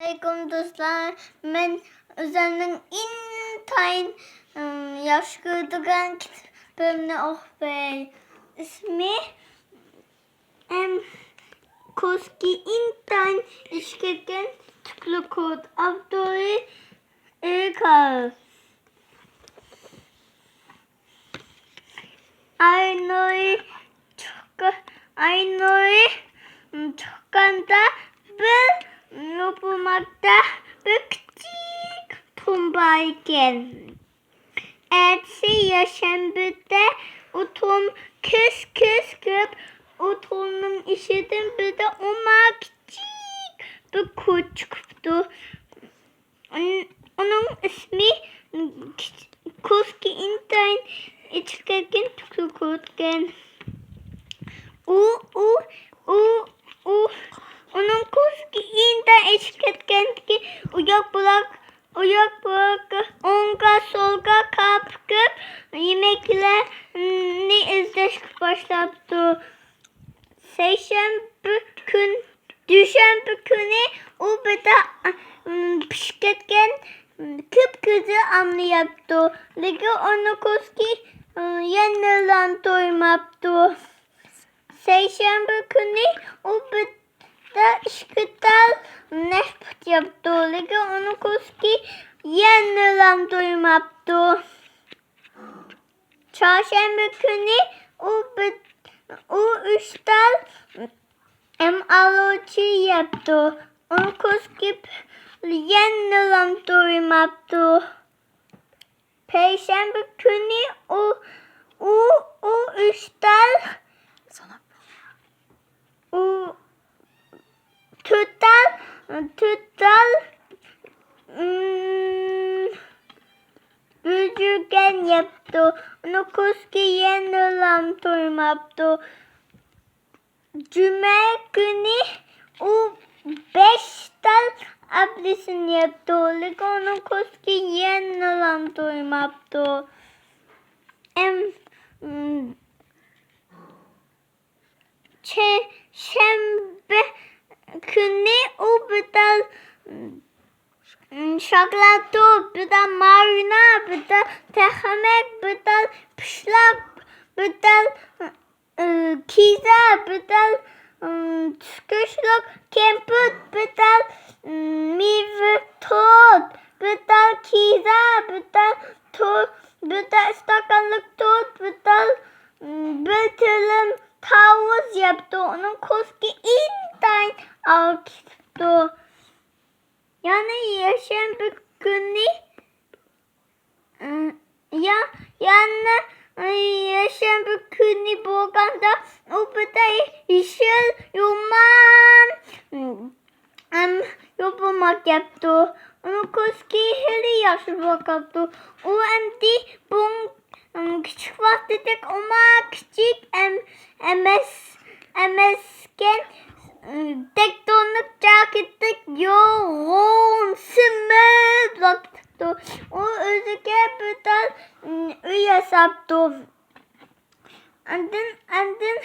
Aleyküm dostlar. Ben Özel'in intayın yaşgırdıgan kitabımını okuyay. İsmi Koski intayın işkirken tüplü kod. Avtori Erkal. Aynı çokanda bir yapılmakta bir küçük tumbaiken. Ertesi yaşambıda otum kıs kıp otumun işidim bir de ona küçük bir kurt çıktı. Onun ismi Koski intayın içkerken tüklü kurtken. Onun koski intayın içkerken ki uyak bırak onga solga kapkıp yemeklerini izleşik başlattı. Düşenbe günü o beda pişketken kıpkızı anlayattı. Lege onu koski yanılan doymaptı. Seyşembe günü o beda işkıtal nefret yaptı. Lege onu koski yanılan doymaptı. Çarşembe günü o üçtal alıcı yaptı. Onu koski yanılan doymaptı. Perşembe günü o üçtal tutal bücürgen yaptı. Onu koski yanılan doymaptı. Cuma günü o 5 dal abdesini yaptı. Onun koski yanılan doymaptı. Şembe günü o bir dal şokolata, bir de marina, bir de tehamek, bir de pişlak, bir de kiza, bir de kışlık kemput, bir de meyve tut, bir de kiza, bir de istakanlık tut, bir de bir dilim tavus yaptı. Onun koski intayın alktı. Yani yaşayan bir günü yaşayan bir günü bolganda o beda yeşil yuman yapılmak yaptı. Onu koski heli yaşlı bakattı. O emdi bun küçük vaktidik ama küçük emesken tektonik cakettik yoğun sımır baktı. O özüge bir dal üye saptı. Andın